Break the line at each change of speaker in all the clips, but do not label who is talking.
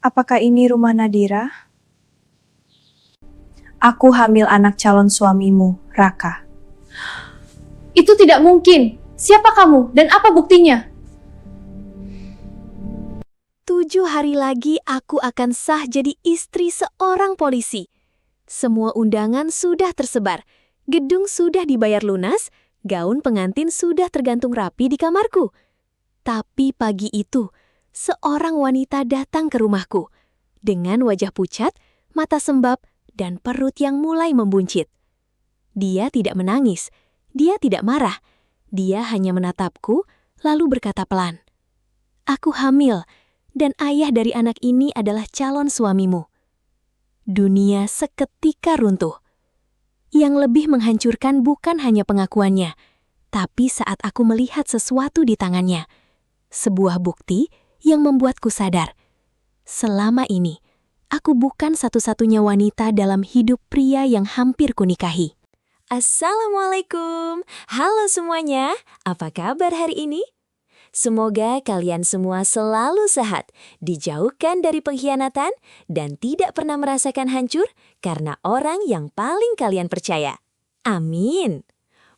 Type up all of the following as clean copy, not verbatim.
Apakah ini rumah Nadira? Aku hamil anak calon suamimu, Raka.
Itu tidak mungkin. Siapa kamu dan apa buktinya?
7 hari lagi aku akan sah jadi istri seorang polisi. Semua undangan sudah tersebar, gedung sudah dibayar lunas, gaun pengantin sudah tergantung rapi di kamarku. Tapi pagi itu, seorang wanita datang ke rumahku dengan wajah pucat, mata sembab, dan perut yang mulai membuncit. Dia tidak menangis, dia tidak marah, dia hanya menatapku lalu berkata pelan, "Aku hamil, dan ayah dari anak ini adalah calon suamimu." Dunia seketika runtuh. Yang lebih menghancurkan bukan hanya pengakuannya, tapi saat aku melihat sesuatu di tangannya. Sebuah bukti yang membuatku sadar. Selama ini, aku bukan satu-satunya wanita dalam hidup pria yang hampir kunikahi. Assalamualaikum. Halo semuanya, apa kabar hari ini? Semoga kalian semua selalu sehat, dijauhkan dari pengkhianatan, dan tidak pernah merasakan hancur karena orang yang paling kalian percaya. Amin.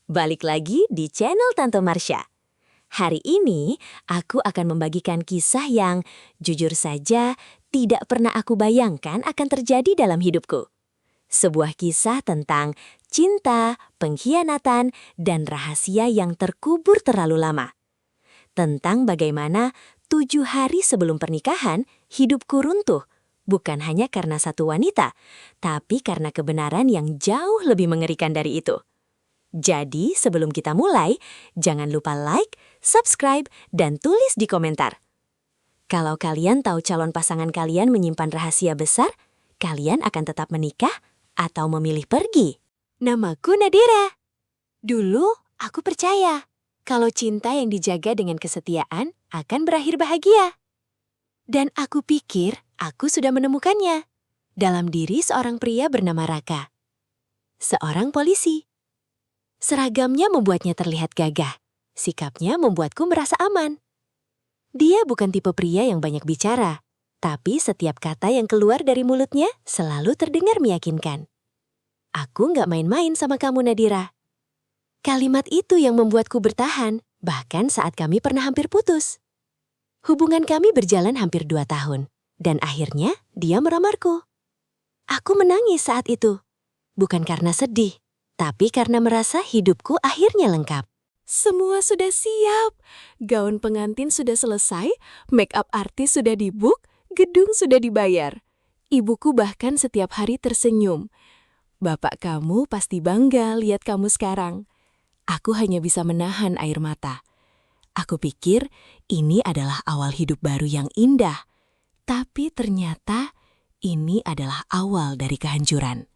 Balik lagi di channel Tante Marsha. Hari ini, aku akan membagikan kisah yang, jujur saja, tidak pernah aku bayangkan akan terjadi dalam hidupku. Sebuah kisah tentang cinta, pengkhianatan, dan rahasia yang terkubur terlalu lama. Tentang bagaimana 7 hari sebelum pernikahan, hidupku runtuh. Bukan hanya karena satu wanita, tapi karena kebenaran yang jauh lebih mengerikan dari itu. Jadi, sebelum kita mulai, jangan lupa like, subscribe, dan tulis di komentar. Kalau kalian tahu calon pasangan kalian menyimpan rahasia besar, kalian akan tetap menikah atau memilih pergi? Namaku Nadira. Dulu, aku percaya kalau cinta yang dijaga dengan kesetiaan akan berakhir bahagia. Dan aku pikir aku sudah menemukannya dalam diri seorang pria bernama Raka. Seorang polisi. Seragamnya membuatnya terlihat gagah. Sikapnya membuatku merasa aman. Dia bukan tipe pria yang banyak bicara, tapi setiap kata yang keluar dari mulutnya selalu terdengar meyakinkan. Aku nggak main-main sama kamu, Nadira. Kalimat itu yang membuatku bertahan, bahkan saat kami pernah hampir putus. Hubungan kami berjalan hampir 2 tahun, dan akhirnya dia melamarku. Aku menangis saat itu, bukan karena sedih, tapi karena merasa hidupku akhirnya lengkap. Semua sudah siap, gaun pengantin sudah selesai, make up artis sudah dibook, gedung sudah dibayar. Ibuku bahkan setiap hari tersenyum. Bapak kamu pasti bangga lihat kamu sekarang. Aku hanya bisa menahan air mata. Aku pikir ini adalah awal hidup baru yang indah. Tapi ternyata ini adalah awal dari kehancuran.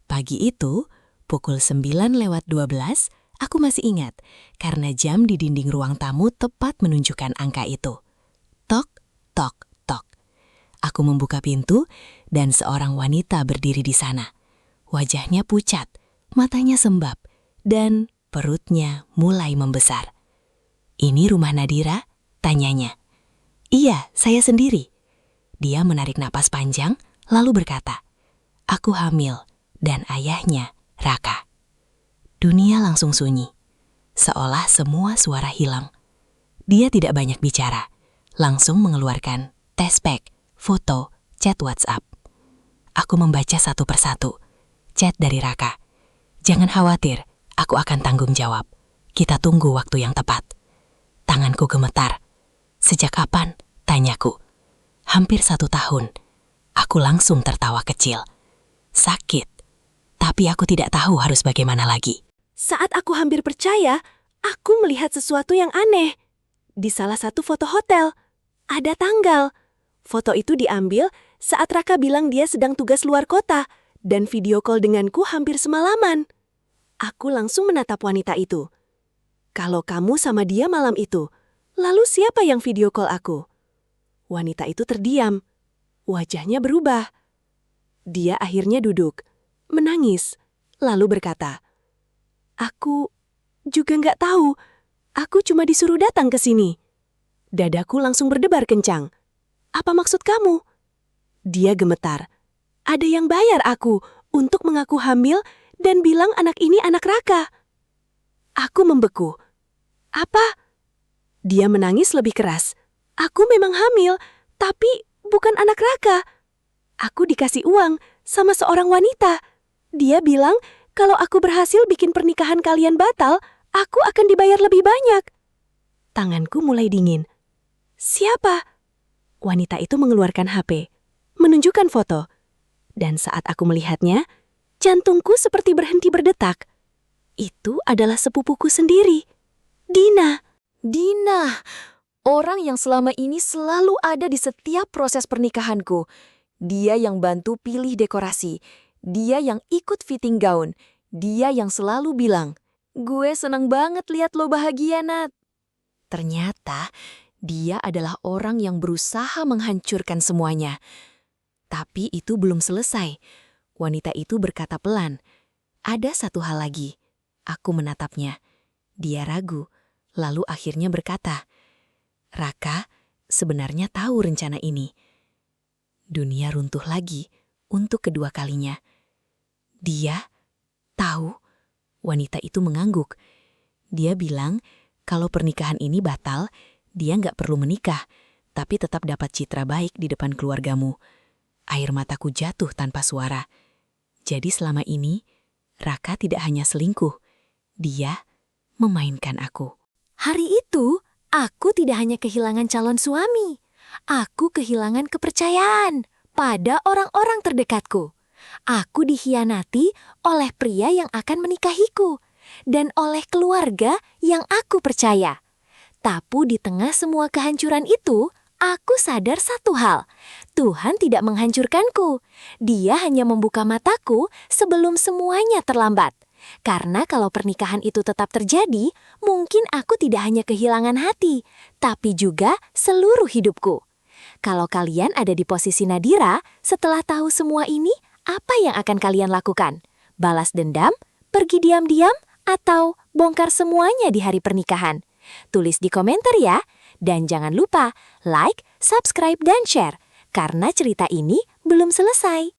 Pagi itu, pukul 9:12, aku masih ingat karena jam di dinding ruang tamu tepat menunjukkan angka itu. Tok, tok, tok. Aku membuka pintu dan seorang wanita berdiri di sana. Wajahnya pucat, matanya sembab, dan perutnya mulai membesar. "Ini rumah Nadira?" tanyanya. "Iya, saya sendiri." Dia menarik napas panjang, lalu berkata, "Aku hamil, dan ayahnya Raka." Dunia langsung sunyi, seolah semua suara hilang. Dia tidak banyak bicara, langsung mengeluarkan tespek, foto, chat WhatsApp. Aku membaca satu persatu. Chat dari Raka. "Jangan khawatir, aku akan tanggung jawab. Kita tunggu waktu yang tepat." Tanganku gemetar. "Sejak kapan?" tanyaku. "Hampir 1 tahun. Aku langsung tertawa kecil. Sakit, tapi aku tidak tahu harus bagaimana lagi. Saat aku hampir percaya, aku melihat sesuatu yang aneh. Di salah satu foto hotel, ada tanggal. Foto itu diambil saat Raka bilang dia sedang tugas luar kota, dan video call denganku hampir semalaman. Aku langsung menatap wanita itu. "Kalau kamu sama dia malam itu, lalu siapa yang video call aku?" Wanita itu terdiam. Wajahnya berubah. Dia akhirnya duduk, menangis, lalu berkata, "Aku juga nggak tahu. Aku cuma disuruh datang ke sini." Dadaku langsung berdebar kencang. "Apa maksud kamu?
Dia gemetar. Ada yang bayar aku untuk mengaku hamil dan bilang anak ini anak Raka. Aku membeku. Apa? Dia menangis lebih keras. Aku memang hamil, tapi bukan anak Raka. Aku dikasih uang sama seorang wanita. Dia bilang kalau aku berhasil bikin pernikahan kalian batal, aku akan dibayar lebih banyak. Tanganku mulai dingin. Siapa? Wanita itu mengeluarkan HP, menunjukkan foto. Dan saat aku melihatnya, jantungku seperti berhenti berdetak. Itu adalah sepupuku sendiri, Dina.
Dina, orang yang selama ini selalu ada di setiap proses pernikahanku. Dia yang bantu pilih dekorasi. Dia yang ikut fitting gaun. Dia yang selalu bilang, "Gue seneng banget lihat lo bahagia, Nat." Ternyata, dia adalah orang yang berusaha menghancurkan semuanya. Tapi itu belum selesai. Wanita itu berkata pelan, "Ada satu hal lagi." Aku menatapnya. Dia ragu, lalu akhirnya berkata, "Raka sebenarnya tahu rencana ini." Dunia runtuh lagi untuk kedua kalinya. Dia tahu. Wanita itu mengangguk. Dia bilang kalau pernikahan ini batal, dia nggak perlu menikah, tapi tetap dapat citra baik di depan keluargamu. Air mataku jatuh tanpa suara. Jadi selama ini, Raka tidak hanya selingkuh, dia memainkan aku. Hari itu, aku tidak hanya kehilangan calon suami. Aku kehilangan kepercayaan pada orang-orang terdekatku. Aku dikhianati oleh pria yang akan menikahiku dan oleh keluarga yang aku percaya. Tapi di tengah semua kehancuran itu, aku sadar satu hal. Tuhan tidak menghancurkanku. Dia hanya membuka mataku sebelum semuanya terlambat. Karena kalau pernikahan itu tetap terjadi, mungkin aku tidak hanya kehilangan hati, tapi juga seluruh hidupku. Kalau kalian ada di posisi Nadira, setelah tahu semua ini, apa yang akan kalian lakukan? Balas dendam? Pergi diam-diam? Atau bongkar semuanya di hari pernikahan? Tulis di komentar ya. Dan jangan lupa like, subscribe, dan share. Karena cerita ini belum selesai.